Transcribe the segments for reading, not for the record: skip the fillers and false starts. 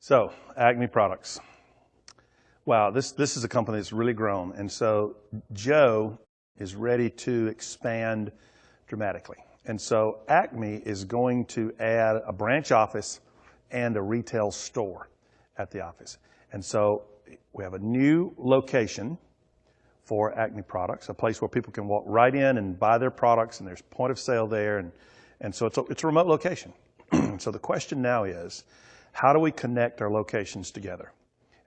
So, Acme Products. Wow, this is a company that's really grown. And so Joe is ready to expand dramatically. And so Acme is going to add a branch office and a retail store at the office. And so we have a new location for Acme Products, a place where people can walk right in and buy their products, and there's point of sale there. And so it's a remote location. So the question now is, how do we connect our locations together?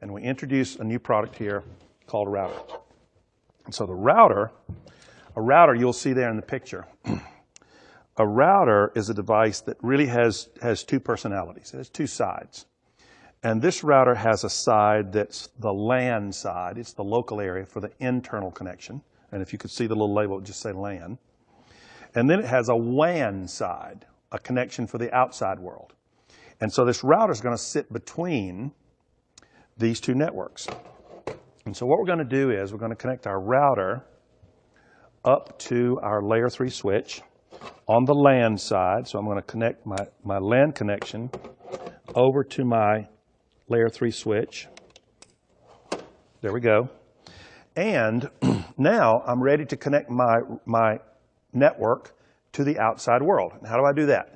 And we introduce a new product here called a router. And so a router you'll see there in the picture. A router is a device that really has two personalities. It has two sides. And this router has a side that's the LAN side. It's the local area for the internal connection. And if you could see the little label, it would just say LAN. And then it has a WAN side, a connection for the outside world. And so this router is going to sit between these two networks. And so what we're going to do is we're going to connect our router up to our layer 3 switch on the LAN side. So I'm going to connect my LAN connection over to my layer 3 switch. There we go. And now I'm ready to connect my network to the outside world. And how do I do that?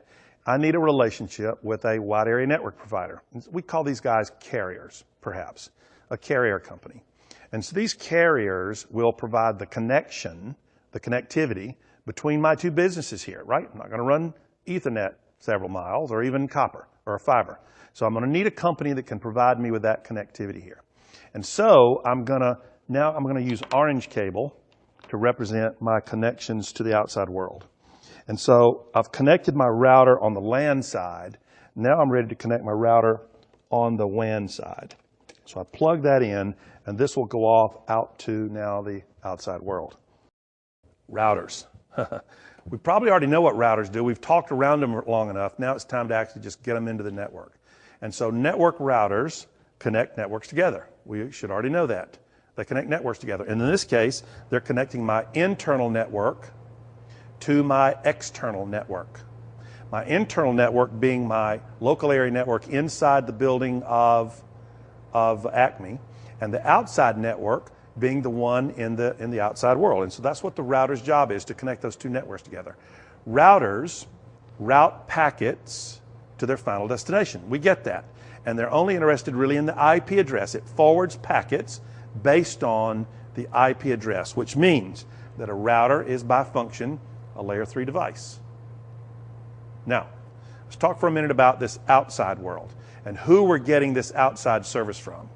I need a relationship with a wide area network provider. We call these guys carriers, perhaps, a carrier company. And so these carriers will provide the connection, the connectivity between my two businesses here, right? I'm not going to run Ethernet several miles or even copper or fiber. So I'm going to need a company that can provide me with that connectivity here. And so I'm going to use orange cable to represent my connections to the outside world. And so I've connected my router on the LAN side. Now I'm ready to connect my router on the WAN side. So I plug that in, and this will go off out to now the outside world. Routers. We probably already know what routers do. We've talked around them long enough. Now it's time to actually just get them into the network. And so network routers connect networks together. We should already know that. They connect networks together. And in this case, they're connecting my internal network to my external network. My internal network being my local area network inside the building of Acme, and the outside network being the one in the outside world. And so that's what the router's job is, to connect those two networks together. Routers route packets to their final destination. We get that. And they're only interested really in the IP address. It forwards packets based on the IP address, which means that a router is by function a layer 3 device. Now, let's talk for a minute about this outside world and who we're getting this outside service from.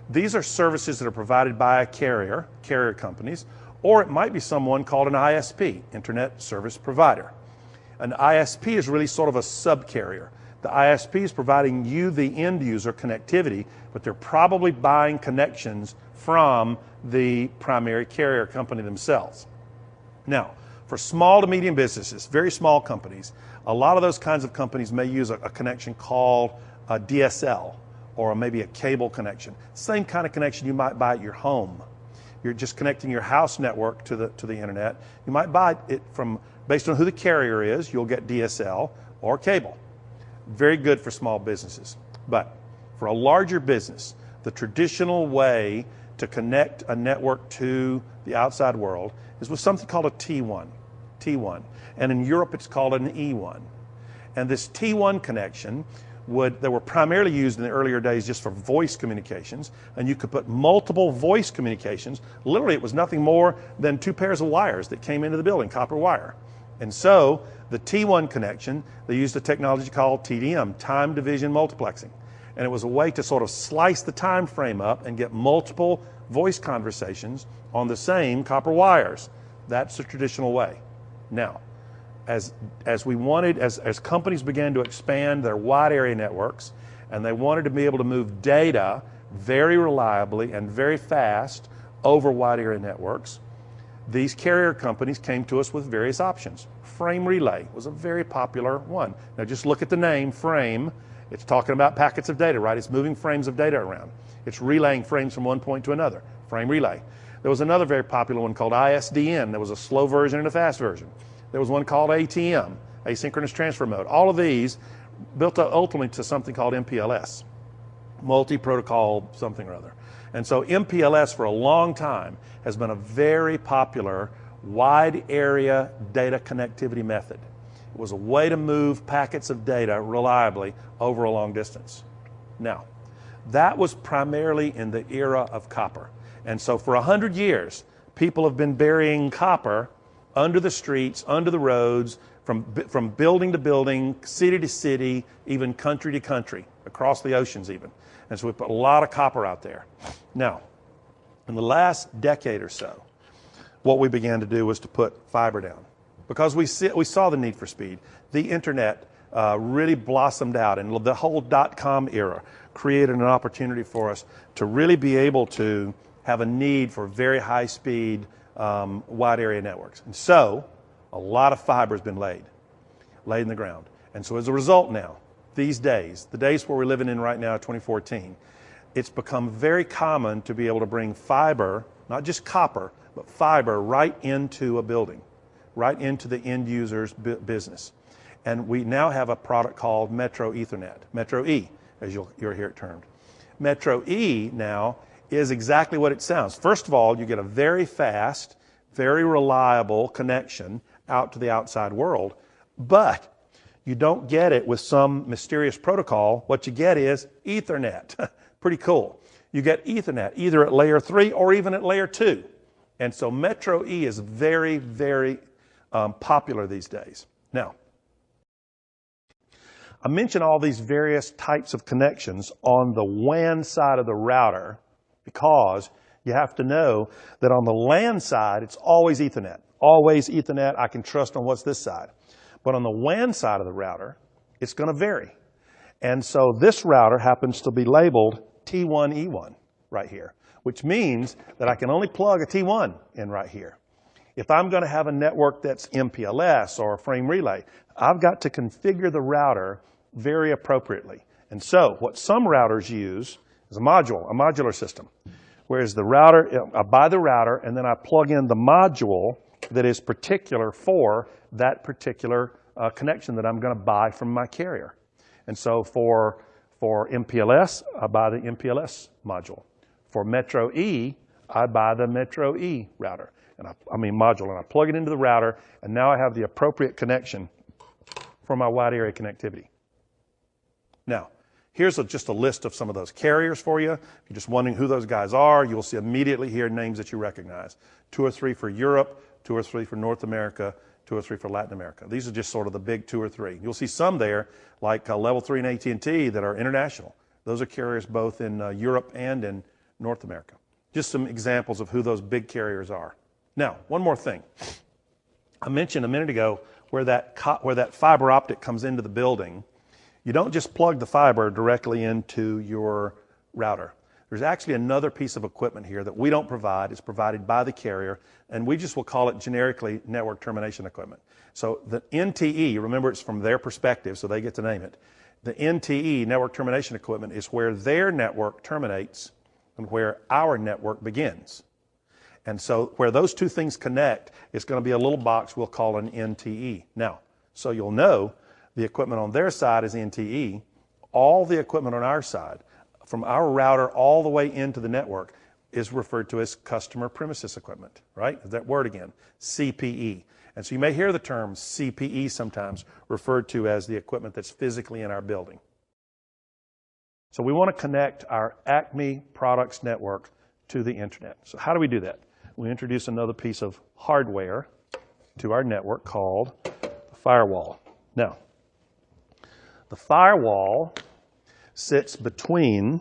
These are services that are provided by a carrier companies, or it might be someone called an ISP, Internet Service Provider. An ISP is really sort of a subcarrier. The ISP is providing you, the end user, connectivity, but they're probably buying connections from the primary carrier company themselves. Now, for small to medium businesses, very small companies, a lot of those kinds of companies may use a connection called a DSL, or maybe a cable connection. Same kind of connection you might buy at your home. You're just connecting your house network to the internet. You might buy it based on who the carrier is, you'll get DSL or cable. Very good for small businesses. But for a larger business, the traditional way to connect a network to the outside world is with something called a T1. And in Europe it's called an E1. And this T1 connection they were primarily used in the earlier days just for voice communications, and you could put multiple voice communications. Literally, it was nothing more than two pairs of wires that came into the building, copper wire. And so the T1 connection, they used a technology called TDM, time division multiplexing. And it was a way to sort of slice the time frame up and get multiple voice conversations on the same copper wires. That's the traditional way. Now, as companies began to expand their wide area networks, and they wanted to be able to move data very reliably and very fast over wide area networks, these carrier companies came to us with various options. Frame relay was a very popular one. Now just look at the name, frame. It's talking about packets of data, right? It's moving frames of data around. It's relaying frames from one point to another, frame relay. There was another very popular one called ISDN. There was a slow version and a fast version. There was one called ATM, asynchronous transfer mode. All of these built up ultimately to something called MPLS. multi-protocol something or other. And so MPLS for a long time has been a very popular wide area data connectivity method. It was a way to move packets of data reliably over a long distance. Now, that was primarily in the era of copper. And so for 100 years, people have been burying copper under the streets, under the roads, from building to building, city to city, even country to country, across the oceans even. And so we put a lot of copper out there. Now, in the last decade or so, what we began to do was to put fiber down because we saw the need for speed. The internet really blossomed out, and the whole .com era created an opportunity for us to really be able to have a need for very high speed wide area networks. And so a lot of fiber has been laid in the ground. And so as a result now, these days, the days where we're living in right now, 2014, it's become very common to be able to bring fiber, not just copper, but fiber right into a building, right into the end user's business. And we now have a product called Metro Ethernet, Metro E, as you'll hear it termed. Metro E now is exactly what it sounds. First of all, you get a very fast, very reliable connection out to the outside world, but you don't get it with some mysterious protocol. What you get is Ethernet. Pretty cool. You get Ethernet either at layer 3 or even at layer 2. And so Metro E is very, very popular these days. Now, I mentioned all these various types of connections on the WAN side of the router because you have to know that on the LAN side, it's always Ethernet. Always Ethernet, I can trust on what's this side. But on the WAN side of the router, it's going to vary. And so this router happens to be labeled T1E1 right here, which means that I can only plug a T1 in right here. If I'm going to have a network that's MPLS or a frame relay, I've got to configure the router very appropriately. And so what some routers use is a modular system. Whereas the router, I buy the router and then I plug in the module that is particular for that particular connection that I'm going to buy from my carrier. And so for MPLS, I buy the MPLS module. For Metro E, I buy the Metro E router, module, and I plug it into the router, and now I have the appropriate connection for my wide area connectivity. Now, here's just a list of some of those carriers for you. If you're just wondering who those guys are, you'll see immediately here names that you recognize. 2 or 3 for Europe, 2 or 3 for North America, 2 or 3 for Latin America. These are just sort of the big 2 or 3. You'll see some there, like Level 3 and AT&T, that are international. Those are carriers both in Europe and in North America. Just some examples of who those big carriers are. Now, one more thing. I mentioned a minute ago where that fiber optic comes into the building. You don't just plug the fiber directly into your router. There's actually another piece of equipment here that we don't provide. It's provided by the carrier, and we just will call it generically network termination equipment. So the NTE, remember it's from their perspective, so they get to name it. The NTE, network termination equipment, is where their network terminates and where our network begins. And so where those two things connect, it's going to be a little box we'll call an NTE. Now, so you'll know the equipment on their side is NTE. All the equipment on our side, from our router all the way into the network, is referred to as customer premises equipment, right? That word again, CPE. And so you may hear the term CPE sometimes referred to as the equipment that's physically in our building. So we want to connect our Acme products network to the internet. So how do we do that? We introduce another piece of hardware to our network called the firewall. Now, the firewall sits between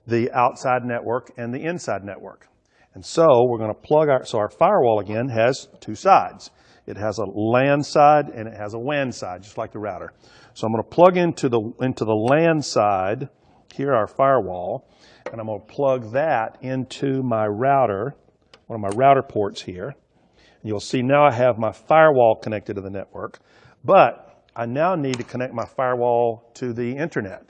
the outside network and the inside network. And so we're going to plug our firewall again has 2 sides. It has a LAN side and it has a WAN side, just like the router. So I'm going to plug into the LAN side, here our firewall, and I'm going to plug that into my router, one of my router ports here. And you'll see now I have my firewall connected to the network, but I now need to connect my firewall to the internet.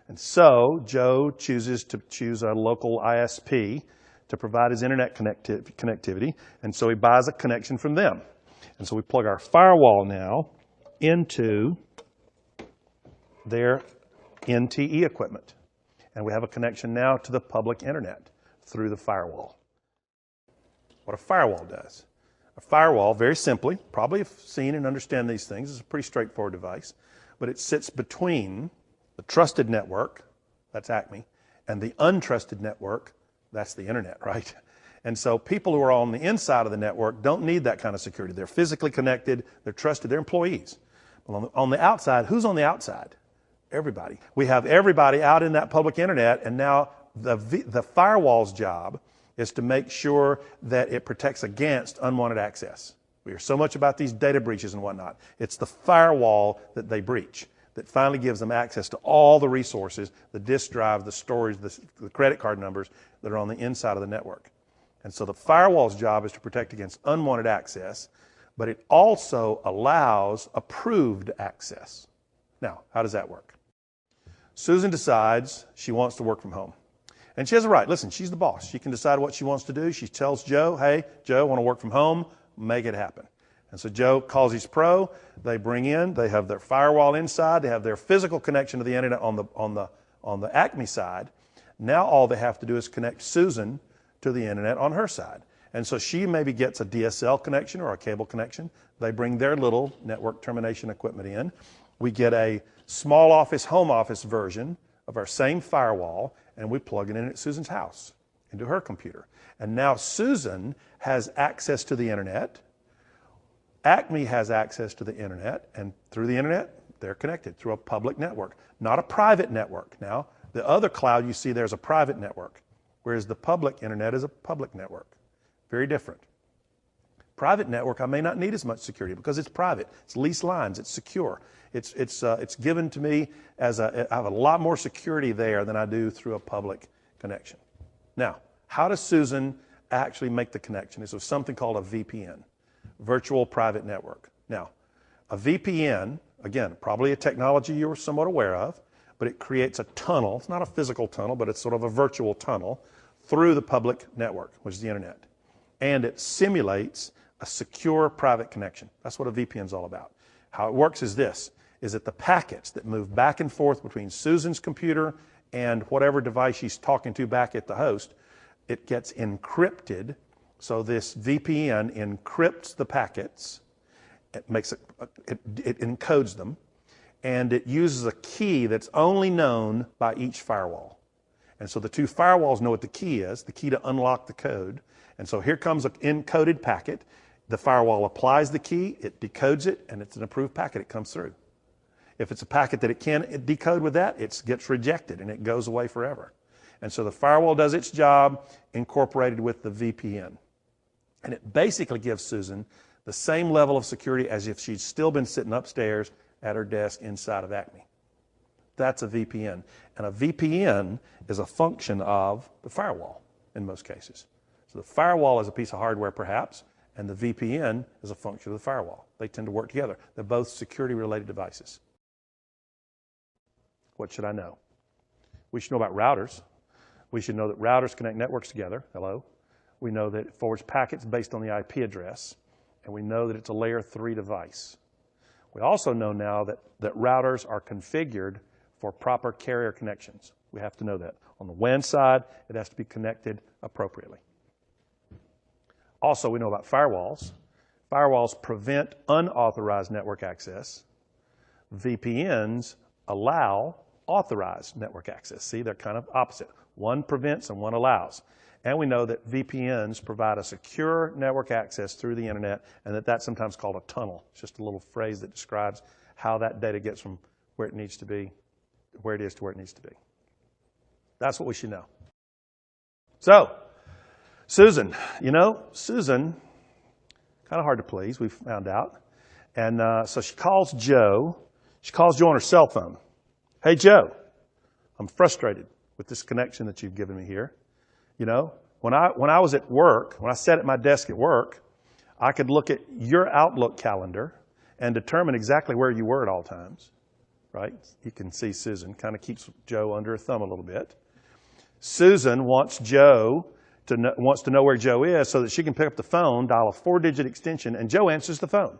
And so Joe chooses to choose a local ISP to provide his internet connectivity, and so he buys a connection from them. And so we plug our firewall now into their NTE equipment. And we have a connection now to the public internet through the firewall. What a firewall does. A firewall, very simply, probably have seen and understand these things, it's a pretty straightforward device, but it sits between the trusted network, that's Acme, and the untrusted network, that's the internet, right? And so people who are on the inside of the network don't need that kind of security. They're physically connected, they're trusted, they're employees. But on the outside, who's on the outside? Everybody. We have everybody out in that public internet, and now the firewall's job is to make sure that it protects against unwanted access. We hear so much about these data breaches and whatnot. It's the firewall that they breach that finally gives them access to all the resources, the disk drive, the storage, the credit card numbers that are on the inside of the network. And so the firewall's job is to protect against unwanted access, but it also allows approved access. Now, how does that work? Susan decides she wants to work from home. And she has a right. Listen, she's the boss. She can decide what she wants to do. She tells Joe, hey, Joe, I want to work from home. Make it happen. And so Joe calls his pro. They bring in, they have their firewall inside. They have their physical connection to the internet on the Acme side. Now all they have to do is connect Susan to the internet on her side. And so she maybe gets a DSL connection or a cable connection. They bring their little network termination equipment in. We get a small office, home office version of our same firewall, and we plug it in at Susan's house into her computer. And now Susan has access to the internet. Acme has access to the internet, and through the internet, they're connected through a public network, not a private network. Now, the other cloud you see there is a private network, whereas the public internet is a public network. Very different. Private network, I may not need as much security because it's private. It's leased lines. It's secure. It's given to me as I have a lot more security there than I do through a public connection. Now, how does Susan actually make the connection? It's with something called a VPN, virtual private network. Now, a VPN, again, probably a technology you're somewhat aware of, but it creates a tunnel. It's not a physical tunnel, but it's sort of a virtual tunnel through the public network, which is the internet. And it simulates a secure private connection. That's what a VPN is all about. How it works is this, is that the packets that move back and forth between Susan's computer and whatever device she's talking to back at the host, it gets encrypted. So this VPN encrypts the packets, it encodes them, and it uses a key that's only known by each firewall. And so the two firewalls know what the key is, the key to unlock the code. And so here comes an encoded packet. The firewall applies the key, it decodes it, and it's an approved packet. It comes through. If it's a packet that it can't decode with that, it gets rejected and it goes away forever. And so the firewall does its job incorporated with the VPN. And it basically gives Susan the same level of security as if she'd still been sitting upstairs at her desk inside of Acme. That's a VPN. And a VPN is a function of the firewall in most cases. So the firewall is a piece of hardware perhaps, and the VPN is a function of the firewall. They tend to work together. They're both security-related devices. What should I know? We should know about routers. We should know that routers connect networks together. Hello. We know that it forwards packets based on the IP address, and we know that it's a layer 3 device. We also know now that routers are configured for proper carrier connections. We have to know that. On the WAN side, it has to be connected appropriately. Also, we know about firewalls. Firewalls prevent unauthorized network access. VPNs allow authorized network access. See, they're kind of opposite. One prevents and one allows. And we know that VPNs provide a secure network access through the internet, and that's sometimes called a tunnel. It's just a little phrase that describes how that data gets from where it needs to be, where it is to where it needs to be. That's what we should know. So, Susan, Susan, kind of hard to please, we've found out. And so she calls Joe. She calls Joe on her cell phone. Hey, Joe, I'm frustrated with this connection that you've given me here. When I was at work, when I sat at my desk at work, I could look at your Outlook calendar and determine exactly where you were at all times, right? You can see Susan kind of keeps Joe under her thumb a little bit. Susan wants to know where Joe is so that she can pick up the phone, dial a 4-digit extension, and Joe answers the phone.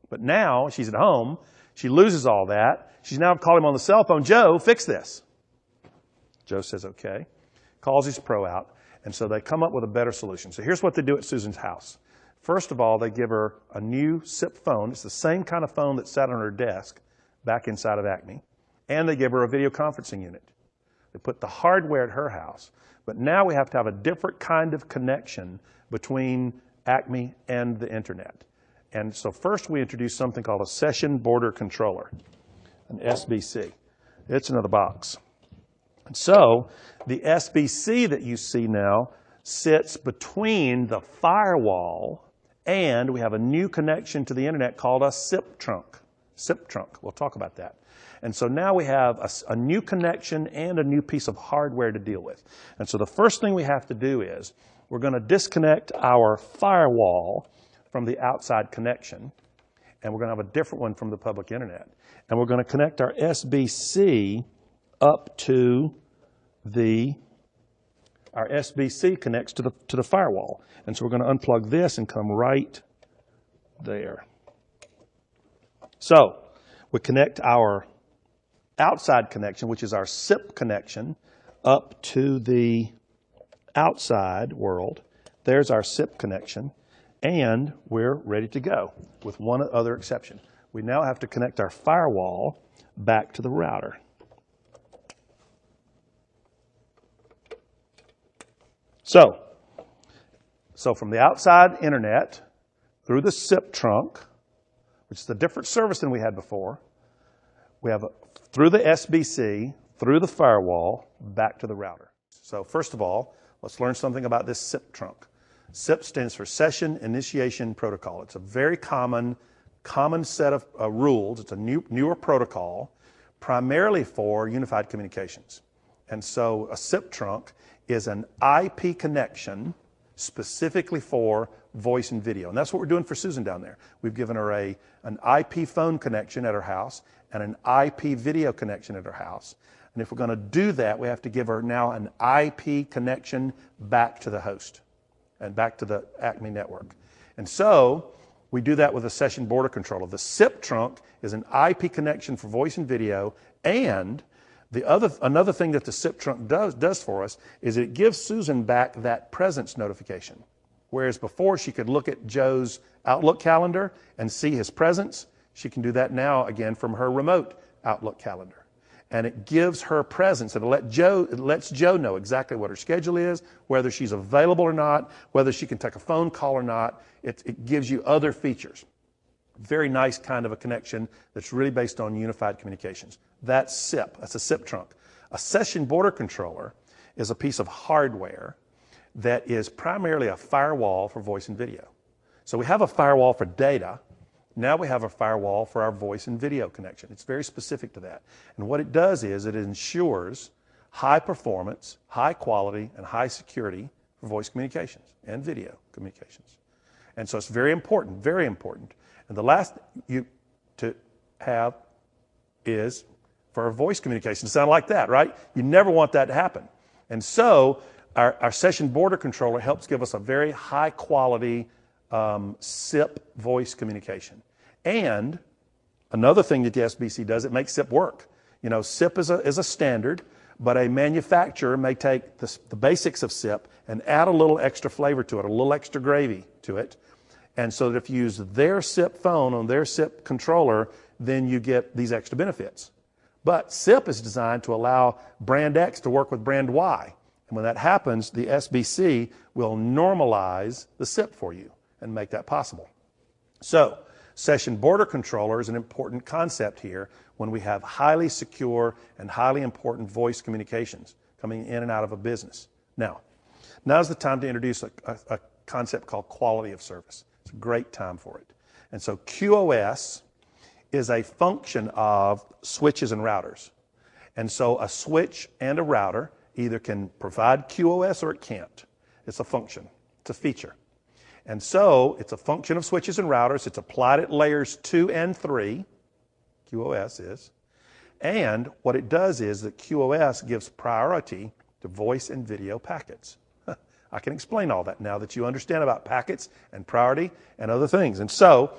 But now she's at home. She loses all that. She's now calling him on the cell phone. Joe, fix this. Joe says okay, calls his pro out, and so they come up with a better solution. So here's what they do at Susan's house. First of all, they give her a new SIP phone. It's the same kind of phone that sat on her desk back inside of Acme. And they give her a video conferencing unit. They put the hardware at her house. But now we have to have a different kind of connection between Acme and the internet. And so first we introduce something called a session border controller, an SBC. It's another box. And so the SBC that you see now sits between the firewall and we have a new connection to the internet called a SIP trunk. SIP trunk, we'll talk about that. And so now we have a new connection and a new piece of hardware to deal with. And so the first thing we have to do is we're going to disconnect our firewall from the outside connection, and we're going to have a different one from the public internet. And we're going to connect our SBC up to our SBC connects to the firewall. And so we're going to unplug this and come right there. So we connect our outside connection, which is our SIP connection, up to the outside world. There's our SIP connection, and we're ready to go with one other exception. We now have to connect our firewall back to the router. So from the outside internet through the SIP trunk, which is a different service than we had before, we have through the SBC, through the firewall, back to the router. So first of all, let's learn something about this SIP trunk. SIP stands for Session Initiation Protocol. It's a very common set of rules. It's a newer protocol, primarily for unified communications. And so a SIP trunk is an IP connection specifically for voice and video. And that's what we're doing for Susan down there. We've given her an IP phone connection at her house and an IP video connection at her house. And if we're going to do that, we have to give her now an IP connection back to the host and back to the Acme network. And so we do that with a session border controller. The SIP trunk is an IP connection for voice and video, and another thing that the SIP trunk does for us is it gives Susan back that presence notification. Whereas before she could look at Joe's Outlook calendar and see his presence, she can do that now again from her remote Outlook calendar. And it gives her presence. It lets Joe know exactly what her schedule is, whether she's available or not, whether she can take a phone call or not. It gives you other features. Very nice kind of a connection that's really based on unified communications. That's SIP. That's a SIP trunk. A session border controller is a piece of hardware that is primarily a firewall for voice and video. So we have a firewall for data. Now we have a firewall for our voice and video connection. It's very specific to that. And what it does is it ensures high performance, high quality, and high security for voice communications and video communications. And so it's very important, very important. And the last you to have is for voice communication to sound like that, right? You never want that to happen. And so our session border controller helps give us a very high quality SIP voice communication. And another thing that the SBC does, it makes SIP work. You know, SIP is a standard, but a manufacturer may take the basics of SIP and add a little extra flavor to it, a little extra gravy to it. And so that if you use their SIP phone on their SIP controller, then you get these extra benefits. But SIP is designed to allow brand X to work with brand Y. And when that happens, the SBC will normalize the SIP for you and make that possible. So, session border controller is an important concept here when we have highly secure and highly important voice communications coming in and out of a business. Now's the time to introduce a concept called quality of service. It's a great time for it. And so QoS is a function of switches and routers. And so a switch and a router either can provide QoS or it can't. It's a function. It's a feature. And so it's a function of switches and routers. It's applied at layers 2 and 3, QoS is. And what it does is that QoS gives priority to voice and video packets. I can explain all that now that you understand about packets and priority and other things. And so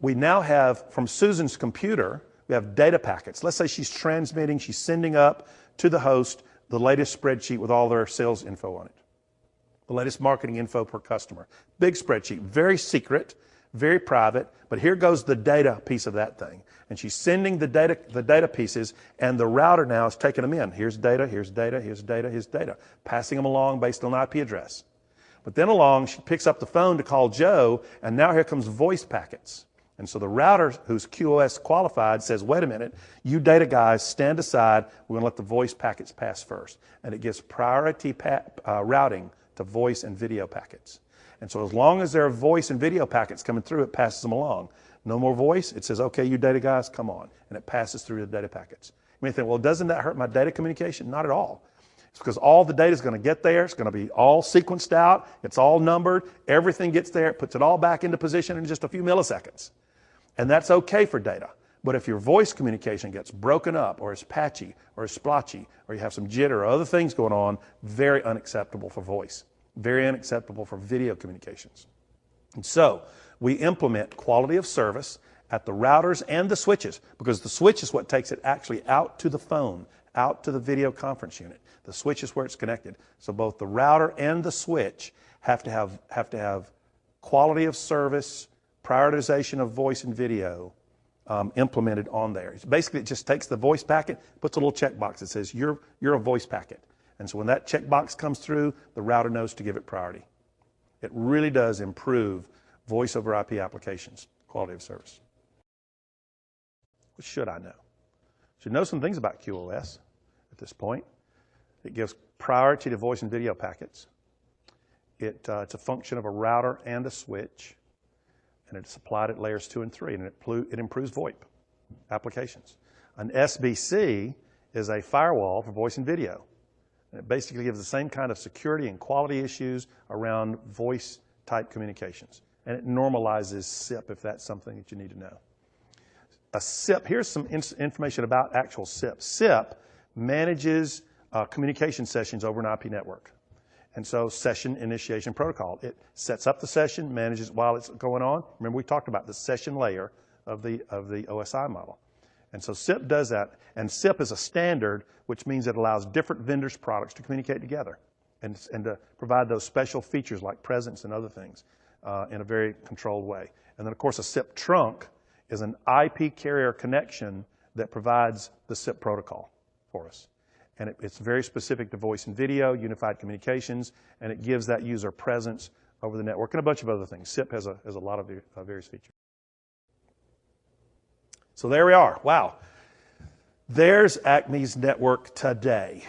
we now have, from Susan's computer, we have data packets. Let's say she's transmitting, she's sending up to the host the latest spreadsheet with all their sales info on it, the latest marketing info per customer. Big spreadsheet, very secret, very private, but here goes the data piece of that thing. And she's sending the data pieces, and the router now is taking them in. Here's data, here's data, here's data, here's data, passing them along based on IP address. But then along, she picks up the phone to call Joe, and now here comes voice packets. And so the router, who's QoS qualified, says, wait a minute, you data guys, stand aside. We're going to let the voice packets pass first. And it gives priority routing to voice and video packets. And so as long as there are voice and video packets coming through, it passes them along. No more voice, it says, okay, you data guys, come on. And it passes through the data packets. You may think, well, doesn't that hurt my data communication? Not at all. It's because all the data is going to get there. It's going to be all sequenced out. It's all numbered. Everything gets there. It puts it all back into position in just a few milliseconds. And that's okay for data. But if your voice communication gets broken up or is patchy or is splotchy or you have some jitter or other things going on, very unacceptable for voice. Very unacceptable for video communications. And so we implement quality of service at the routers and the switches, because the switch is what takes it actually out to the phone, out to the video conference unit. The switch is where it's connected. So both the router and the switch have to have quality of service, prioritization of voice and video implemented on there. It's basically, it just takes the voice packet, puts a little checkbox that says you're a voice packet. And so when that checkbox comes through, the router knows to give it priority. It really does improve voice over IP applications, quality of service. What should I know? Should know some things about QoS at this point. It gives priority to voice and video packets. It's a function of a router and a switch, and it's applied at layers 2 and 3, and it improves VoIP applications. An SBC is a firewall for voice and video. And it basically gives the same kind of security and quality issues around voice-type communications. And it normalizes SIP if that's something that you need to know. A SIP, here's some information about actual SIP. SIP manages communication sessions over an IP network. And so session initiation protocol. It sets up the session, manages while it's going on. Remember, we talked about the session layer of the OSI model. And so SIP does that, and SIP is a standard, which means it allows different vendors' products to communicate together and to provide those special features like presence and other things in a very controlled way. And then, of course, a SIP trunk is an IP carrier connection that provides the SIP protocol for us. And it's very specific to voice and video, unified communications, and it gives that user presence over the network and a bunch of other things. SIP has a lot of various features. So there we are. Wow. There's Acme's network today,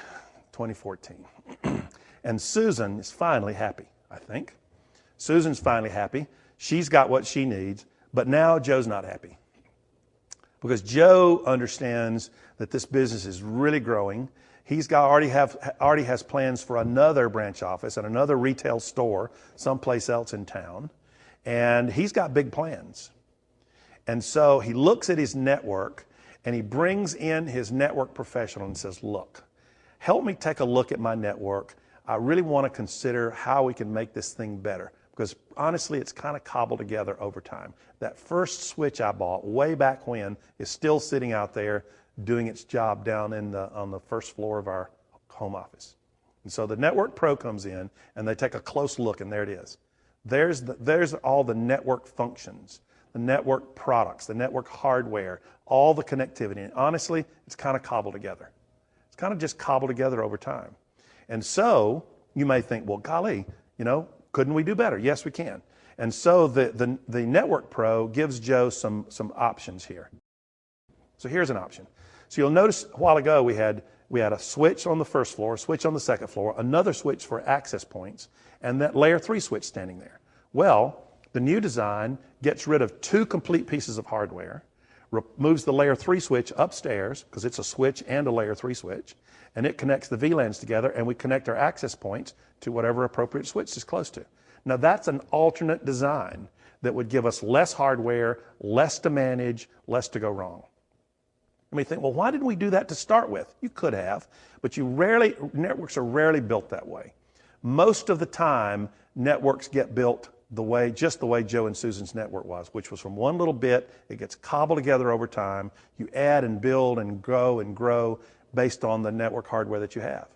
2014. And Susan is finally happy, I think. Susan's finally happy. She's got what she needs, but now Joe's not happy. Because Joe understands that this business is really growing. He's already has plans for another branch office and another retail store someplace else in town. And he's got big plans. And so he looks at his network and he brings in his network professional and says, look, help me take a look at my network. I really want to consider how we can make this thing better. Because honestly, it's kind of cobbled together over time. That first switch I bought way back when is still sitting out there doing its job down on the first floor of our home office. And so the Network Pro comes in and they take a close look, and there it is. There's all the network functions, the network products, the network hardware, all the connectivity. And honestly, it's kind of cobbled together. It's kind of just cobbled together over time. And so you may think, well, golly, couldn't we do better? Yes, we can. And so the Network Pro gives Joe some options here. So here's an option. So you'll notice a while ago we had a switch on the first floor, a switch on the second floor, another switch for access points, and that layer 3 switch standing there. Well, the new design gets rid of 2 complete pieces of hardware, moves the layer 3 switch upstairs, because it's a switch and a layer 3 switch, and it connects the VLANs together, and we connect our access points to whatever appropriate switch is close to. Now that's an alternate design that would give us less hardware, less to manage, less to go wrong. You may think, well, why didn't we do that to start with? You could have, but networks are rarely built that way. Most of the time, networks get built just the way Joe and Susan's network was, which was from one little bit. It gets cobbled together over time. You add and build and grow based on the network hardware that you have.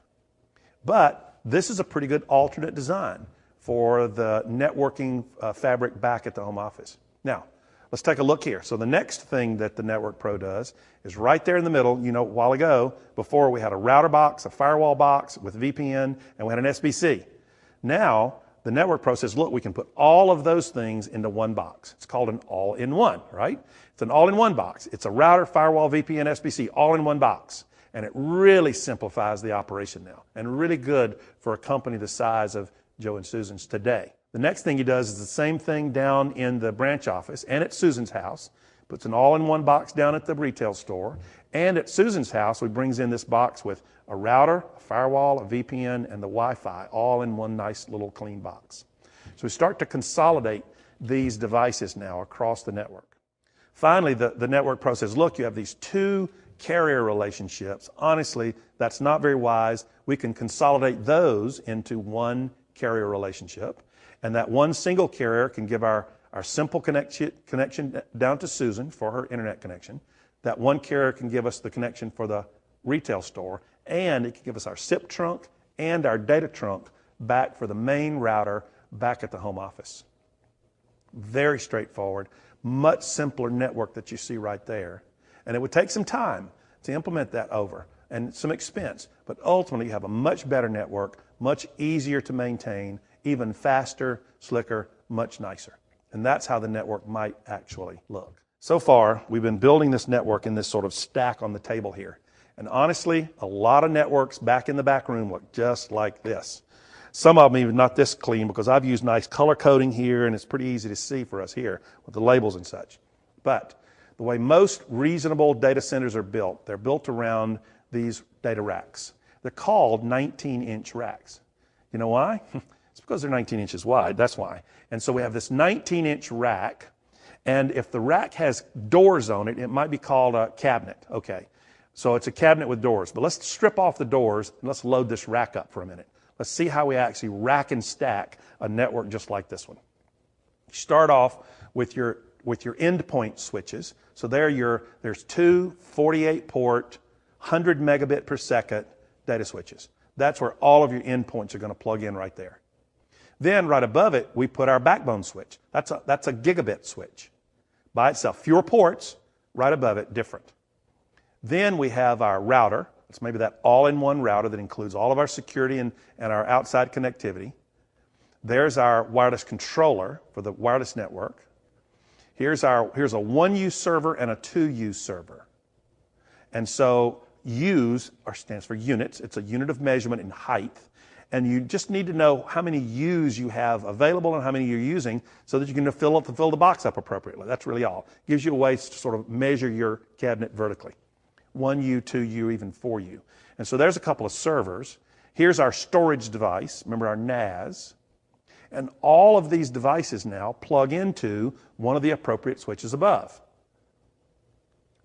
But this is a pretty good alternate design for the networking fabric back at the home office. Now, let's take a look here. So the next thing that the Network Pro does is right there in the middle. You know, a while ago, before we had a router box, a firewall box with VPN, and we had an SBC. Now, the Network Pro says, look, we can put all of those things into one box. It's called an all-in-one, right? It's an all-in-one box. It's a router, firewall, VPN, SBC, all in one box. And it really simplifies the operation now, and really good for a company the size of Joe and Susan's today. The next thing he does is the same thing down in the branch office and at Susan's house. Puts an all-in-one box down at the retail store. And at Susan's house, he brings in this box with a router, a firewall, a VPN, and the Wi-Fi, all in one nice little clean box. So we start to consolidate these devices now across the network. Finally, the Network Pro says, look, you have these two carrier relationships. Honestly, that's not very wise. We can consolidate those into one carrier relationship. And that one single carrier can give our simple connection down to Susan for her internet connection. That one carrier can give us the connection for the retail store, and it can give us our SIP trunk and our data trunk back for the main router back at the home office. Very straightforward, much simpler network that you see right there. And it would take some time to implement that over and some expense, but ultimately you have a much better network, much easier to maintain, even faster, slicker, much nicer. And that's how the network might actually look. So far, we've been building this network in this sort of stack on the table here. And honestly, a lot of networks back in the back room look just like this. Some of them even not this clean because I've used nice color coding here and it's pretty easy to see for us here with the labels and such. But the way most reasonable data centers are built, they're built around these data racks. They're called 19-inch racks. You know why? It's because they're 19 inches wide, that's why. And so we have this 19-inch rack, and if the rack has doors on it, it might be called a cabinet. Okay, so it's a cabinet with doors. But let's strip off the doors and let's load this rack up for a minute. Let's see how we actually rack and stack a network just like this one. You start off with your endpoint switches. So there's two 48-port, 100 megabit per second data switches. That's where all of your endpoints are going to plug in right there. Then right above it, we put our backbone switch. That's a gigabit switch by itself. Fewer ports, right above it, different. Then we have our router. It's maybe that all-in-one router that includes all of our security and our outside connectivity. There's our wireless controller for the wireless network. Here's a 1U server and a 2U server. And so U's stands for units. It's a unit of measurement in height. And you just need to know how many U's you have available and how many you're using so that you can fill the box up appropriately. That's really all. Gives you a way to sort of measure your cabinet vertically. 1U, 2U, even 4U. And so there's a couple of servers. Here's our storage device. Remember our NAS. And all of these devices now plug into one of the appropriate switches above.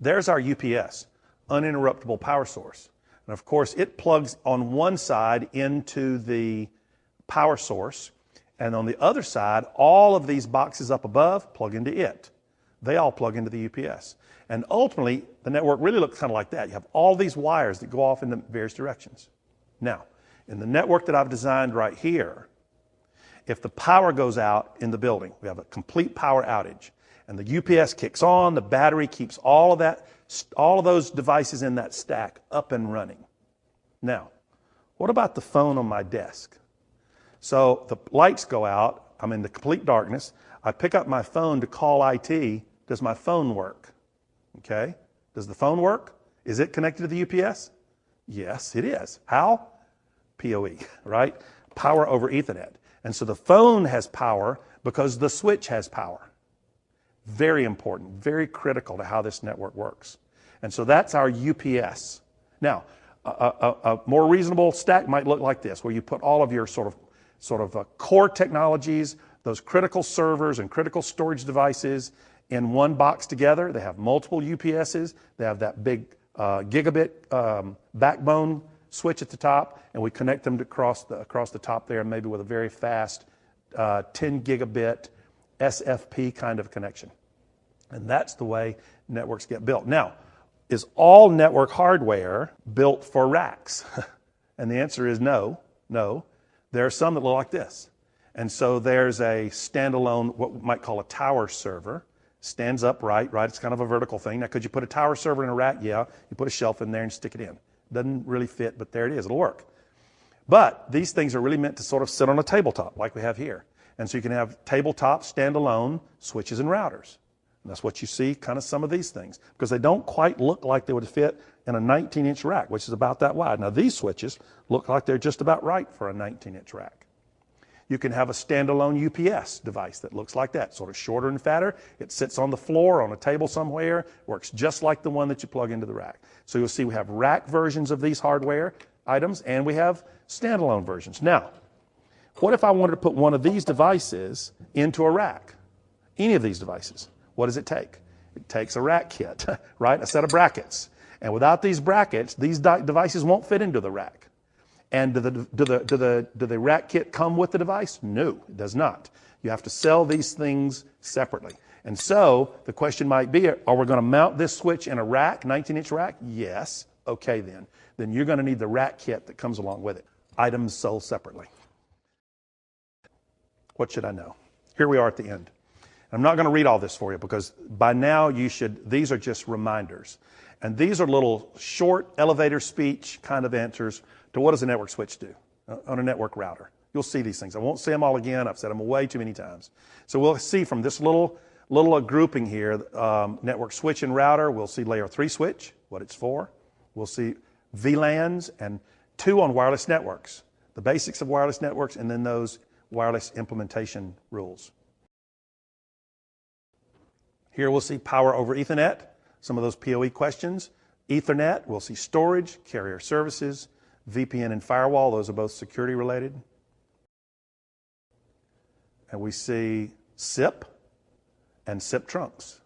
There's our UPS, uninterruptible power source. And of course, it plugs on one side into the power source, and on the other side, all of these boxes up above plug into it. They all plug into the UPS. And ultimately, the network really looks kind of like that. You have all these wires that go off in the various directions. Now, in the network that I've designed right here, if the power goes out in the building, we have a complete power outage, and the UPS kicks on, the battery keeps all of those devices in that stack up and running. Now, what about the phone on my desk? So the lights go out, I'm in the complete darkness, I pick up my phone to call IT. Does my phone work? Okay, does the phone work? Is it connected to the UPS? Yes, it is. How? PoE, right? Power over Ethernet. And so the phone has power because the switch has power. Very important, very critical to how this network works. And so that's our UPS. Now, a more reasonable stack might look like this, where you put all of your sort of core technologies, those critical servers and critical storage devices in one box together. They have multiple UPSs. They have that big gigabit backbone switch at the top, and we connect them across the top there, maybe with a very fast 10 gigabit SFP kind of connection. And that's the way networks get built. Now, is all network hardware built for racks? And the answer is no. No, there are some that look like this. And so there's a standalone, what we might call a tower server, stands upright, right? It's kind of a vertical thing. Now, could you put a tower server in a rack? Yeah, you put a shelf in there and stick it in. Doesn't really fit, but there it is, it'll work. But these things are really meant to sort of sit on a tabletop like we have here. And so you can have tabletop standalone switches and routers. And that's what you see, kind of some of these things, because they don't quite look like they would fit in a 19-inch rack, which is about that wide. Now, these switches look like they're just about right for a 19-inch rack. You can have a standalone UPS device that looks like that, sort of shorter and fatter. It sits on the floor, on a table somewhere, works just like the one that you plug into the rack. So you'll see we have rack versions of these hardware items, and we have standalone versions. Now, what if I wanted to put one of these devices into a rack? Any of these devices. What does it take? It takes a rack kit, right? A set of brackets. And without these brackets, these devices won't fit into the rack. And do the rack kit come with the device? No, it does not. You have to sell these things separately. And so the question might be, are we going to mount this switch in a rack, 19-inch rack? Yes. Okay, then. Then you're going to need the rack kit that comes along with it. Items sold separately. What should I know? Here we are at the end. I'm not going to read all this for you because by now these are just reminders. And these are little short elevator speech kind of answers to what does a network switch do on a network router. You'll see these things. I won't say them all again. I've said them way too many times. So we'll see from this little grouping here, network switch and router, we'll see layer 3 switch, what it's for. We'll see VLANs and 2 on wireless networks, the basics of wireless networks, and then those wireless implementation rules. Here we'll see power over Ethernet, some of those PoE questions. Ethernet, we'll see storage, carrier services, VPN and firewall, those are both security related. And we see SIP and SIP trunks.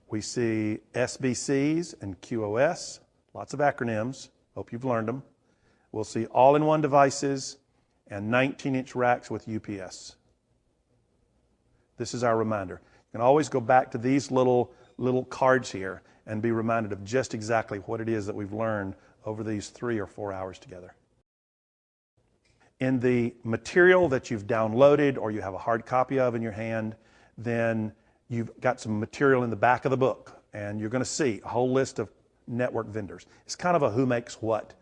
We see SBCs and QoS, lots of acronyms, hope you've learned them. We'll see all-in-one devices and 19-inch racks with UPS. This is our reminder. You can always go back to these little cards here and be reminded of just exactly what it is that we've learned over these 3 or 4 hours together. In the material that you've downloaded or you have a hard copy of in your hand, then you've got some material in the back of the book, and you're going to see a whole list of network vendors. It's kind of a who makes what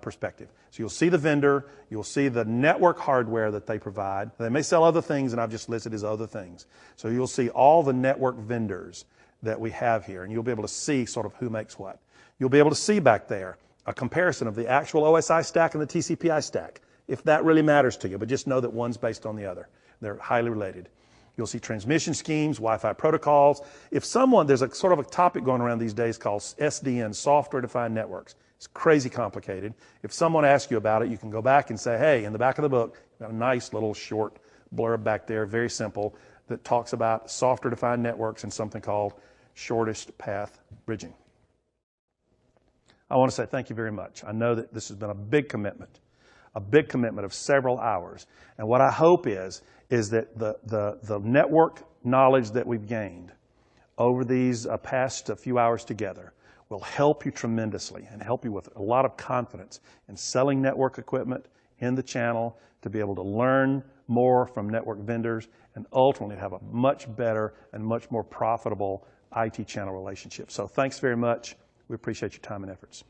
perspective. So you'll see the vendor, you'll see the network hardware that they provide. They may sell other things, and I've just listed as other things. So you'll see all the network vendors that we have here, and you'll be able to see sort of who makes what. You'll be able to see back there a comparison of the actual OSI stack and the TCP/IP stack, if that really matters to you, but just know that one's based on the other. They're highly related. You'll see transmission schemes, Wi-Fi protocols. There's a sort of a topic going around these days called SDN, software-defined networks. It's crazy complicated. If someone asks you about it, you can go back and say, hey, in the back of the book, got a nice little short blurb back there, very simple, that talks about software-defined networks and something called shortest path bridging. I want to say thank you very much. I know that this has been a big commitment of several hours. And what I hope is that the network knowledge that we've gained over these past few hours together will help you tremendously and help you with a lot of confidence in selling network equipment in the channel, to be able to learn more from network vendors and ultimately have a much better and much more profitable IT channel relationship. So thanks very much. We appreciate your time and efforts.